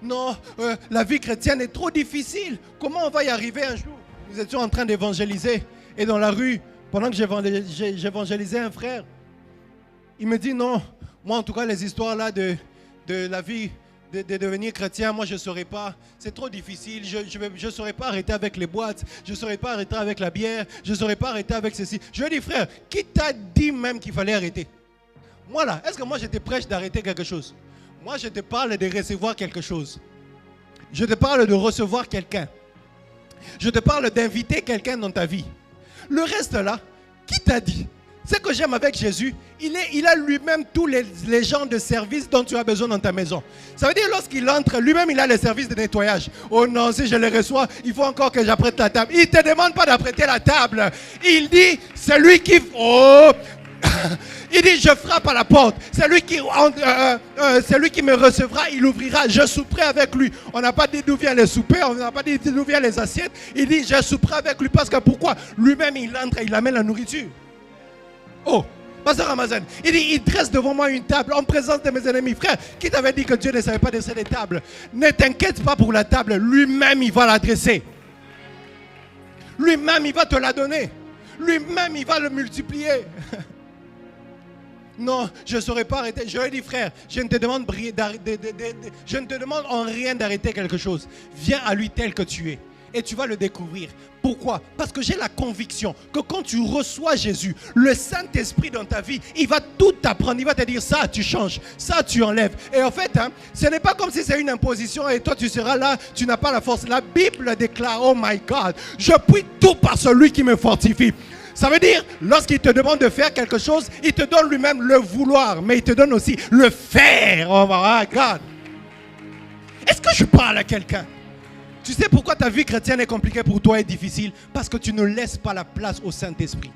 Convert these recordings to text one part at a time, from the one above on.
non, la vie chrétienne est trop difficile. Comment on va y arriver un jour? Nous étions en train d'évangéliser et dans la rue, pendant que j'évangélisais un frère, il me dit non, moi en tout cas les histoires là de la vie, de devenir chrétien, moi je ne saurais pas, c'est trop difficile, je ne saurais pas arrêter avec les boîtes, je ne saurais pas arrêter avec la bière, je ne saurais pas arrêter avec ceci. Je lui ai dit frère, qui t'a dit même qu'il fallait arrêter? Moi là, est-ce que moi je te prêche d'arrêter quelque chose? Moi je te parle de recevoir quelque chose. Je te parle de recevoir quelqu'un. Je te parle d'inviter quelqu'un dans ta vie. Le reste là, qui t'a dit? Ce que j'aime avec Jésus, il a lui-même tous les genres de services dont tu as besoin dans ta maison. Ça veut dire lorsqu'il entre, lui-même il a les services de nettoyage. Oh non, si je les reçois, il faut encore que j'apprête la table. Il ne te demande pas d'apprêter la table. Il dit, celui qui... Oh il dit, je frappe à la porte. Celui qui me recevra, il ouvrira. Je souperai avec lui. On n'a pas dit d'où vient les soupers, on n'a pas dit d'où viennent les assiettes. Il dit, je souperai avec lui parce que pourquoi? Lui-même, il entre et il amène la nourriture. Oh, Pasteur Ramazan, il dit, il dresse devant moi une table en présence de mes ennemis. Frère, qui t'avait dit que Dieu ne savait pas dresser des tables? Ne t'inquiète pas pour la table. Lui-même, il va la dresser. Lui-même, il va te la donner. Lui-même, il va le multiplier. Non, je ne saurais pas arrêter. Je lui ai dit, frère, je ne te demande en rien d'arrêter quelque chose. Viens à lui tel que tu es. Et tu vas le découvrir. Pourquoi? Parce que j'ai la conviction que quand tu reçois Jésus, le Saint-Esprit dans ta vie, il va tout t'apprendre. Il va te dire ça, tu changes, ça, tu enlèves. Et en fait, ce n'est pas comme si c'est une imposition et toi, tu seras là, tu n'as pas la force. La Bible déclare, oh my God, je puis tout par celui qui me fortifie. Ça veut dire, lorsqu'il te demande de faire quelque chose, il te donne lui-même le vouloir, mais il te donne aussi le faire. Oh my God. Est-ce que je parle à quelqu'un? Tu sais pourquoi ta vie chrétienne est compliquée pour toi et difficile? Parce que tu ne laisses pas la place au Saint-Esprit.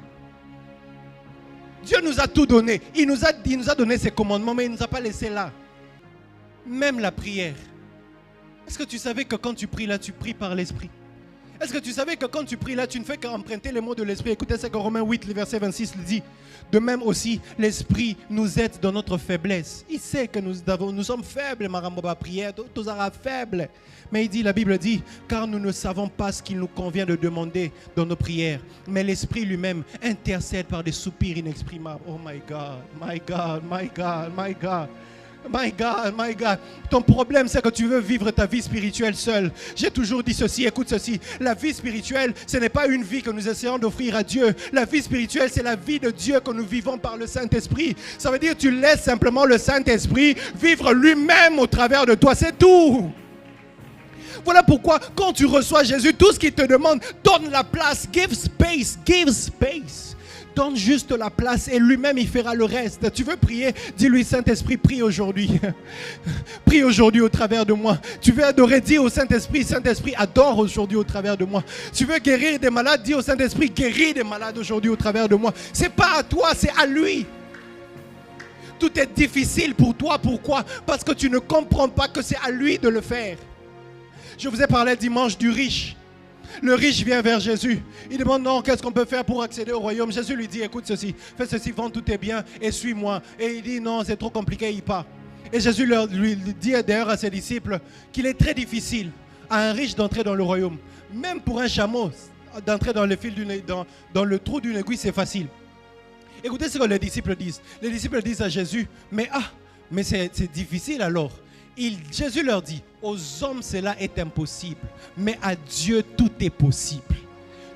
Dieu nous a tout donné. Il nous a donné ses commandements, mais il ne nous a pas laissé là. Même la prière. Est-ce que tu savais que quand tu pries là, tu pries par l'Esprit? Est-ce que tu savais que quand tu pries là, tu ne fais qu'emprunter les mots de l'Esprit? Écoutez ce que Romains 8, le verset 26 le dit. De même aussi, l'Esprit nous aide dans notre faiblesse. Il sait que nous sommes faibles, Maramboba, prière, tous faibles. Mais il dit, la Bible dit, car nous ne savons pas ce qu'il nous convient de demander dans nos prières. Mais l'Esprit lui-même intercède par des soupirs inexprimables. Oh my God, my God, my God, my God. My God, my God. Ton problème, c'est que tu veux vivre ta vie spirituelle seule. J'ai toujours dit ceci, écoute ceci. La vie spirituelle, ce n'est pas une vie que nous essayons d'offrir à Dieu. La vie spirituelle, c'est la vie de Dieu que nous vivons par le Saint-Esprit. Ça veut dire que tu laisses simplement le Saint-Esprit vivre lui-même au travers de toi. C'est tout. Voilà pourquoi, quand tu reçois Jésus, tout ce qu'il te demande, donne la place. Give space, give space. Donne juste la place et lui-même il fera le reste. Tu veux prier? Dis-lui, Saint-Esprit, prie aujourd'hui. Prie aujourd'hui au travers de moi. Tu veux adorer? Dis au Saint-Esprit, Saint-Esprit, adore aujourd'hui au travers de moi. Tu veux guérir des malades? Dis au Saint-Esprit, guéris des malades aujourd'hui au travers de moi. C'est pas à toi, c'est à lui. Tout est difficile pour toi. Pourquoi? Parce que tu ne comprends pas que c'est à lui de le faire. Je vous ai parlé dimanche du riche. Le riche vient vers Jésus. Il demande, non, qu'est-ce qu'on peut faire pour accéder au royaume? Jésus lui dit, écoute ceci, fais ceci, vends tous tes biens et suis-moi. Et il dit, non, c'est trop compliqué, il part. Et Jésus lui dit d'ailleurs à ses disciples qu'il est très difficile à un riche d'entrer dans le royaume. Même pour un chameau, d'entrer dans dans le trou d'une aiguille, c'est facile. Écoutez ce que les disciples disent. Les disciples disent à Jésus, mais c'est difficile alors. Jésus leur dit, aux hommes cela est impossible, mais à Dieu tout est possible.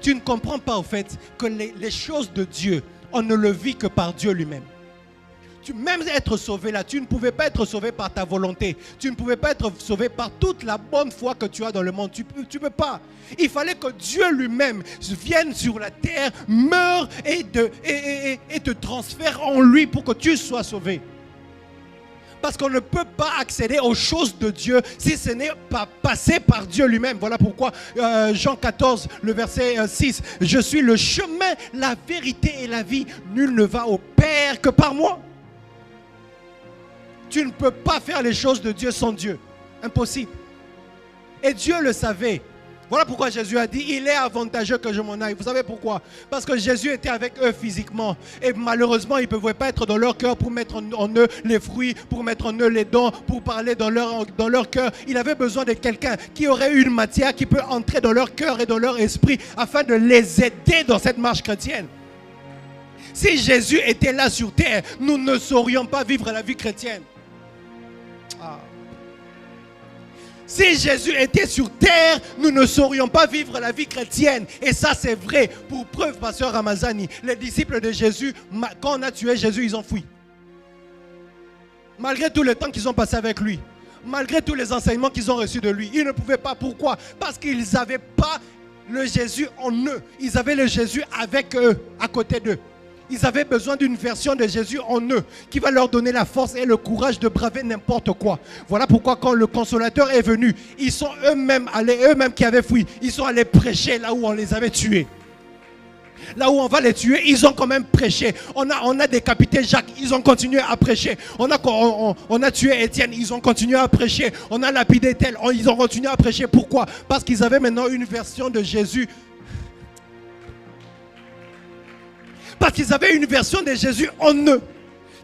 Tu ne comprends pas au fait que les choses de Dieu, on ne le vit que par Dieu lui-même. Même être sauvé là, tu ne pouvais pas être sauvé par ta volonté. Tu ne pouvais pas être sauvé par toute la bonne foi que tu as dans le monde. Tu ne peux pas. Il fallait que Dieu lui-même vienne sur la terre, meure et te transfère en lui pour que tu sois sauvé. Parce qu'on ne peut pas accéder aux choses de Dieu si ce n'est pas passé par Dieu lui-même. Voilà pourquoi Jean 14, le verset 6. Je suis le chemin, la vérité et la vie. Nul ne va au Père que par moi. Tu ne peux pas faire les choses de Dieu sans Dieu. Impossible. Et Dieu le savait. Voilà pourquoi Jésus a dit, il est avantageux que je m'en aille. Vous savez pourquoi? Parce que Jésus était avec eux physiquement. Et malheureusement, ils ne pouvaient pas être dans leur cœur pour mettre en eux les fruits, pour mettre en eux les dons, pour parler dans leur cœur. Il avait besoin de quelqu'un qui aurait une matière qui peut entrer dans leur cœur et dans leur esprit afin de les aider dans cette marche chrétienne. Si Jésus était là sur terre, nous ne saurions pas vivre la vie chrétienne. Si Jésus était sur terre, nous ne saurions pas vivre la vie chrétienne. Et ça, c'est vrai. Pour preuve, pasteur Ramazani, les disciples de Jésus, quand on a tué Jésus, ils ont fui. Malgré tout le temps qu'ils ont passé avec lui, malgré tous les enseignements qu'ils ont reçus de lui, ils ne pouvaient pas. Pourquoi? Parce qu'ils n'avaient pas le Jésus en eux. Ils avaient le Jésus avec eux, à côté d'eux. Ils avaient besoin d'une version de Jésus en eux qui va leur donner la force et le courage de braver n'importe quoi. Voilà pourquoi quand le consolateur est venu, ils sont eux-mêmes allés, eux-mêmes qui avaient fui, ils sont allés prêcher là où on les avait tués. Là où on va les tuer, ils ont quand même prêché. On a décapité Jacques, ils ont continué à prêcher. On a tué Étienne, ils ont continué à prêcher. On a lapidé tel, ils ont continué à prêcher. Pourquoi? Parce qu'ils avaient maintenant une version de Jésus. Parce qu'ils avaient une version de Jésus en eux,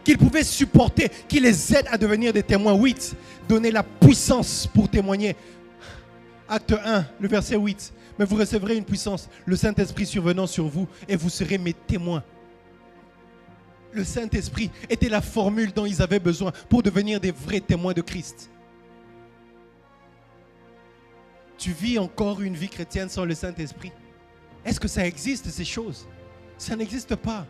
qu'ils pouvaient supporter, qui les aide à devenir des témoins. 8, donner la puissance pour témoigner. Acte 1, le verset 8. Mais vous recevrez une puissance, le Saint-Esprit survenant sur vous, et vous serez mes témoins. Le Saint-Esprit était la formule dont ils avaient besoin pour devenir des vrais témoins de Christ. Tu vis encore une vie chrétienne sans le Saint-Esprit? Est-ce que ça existe, ces choses? Ça n'existe pas.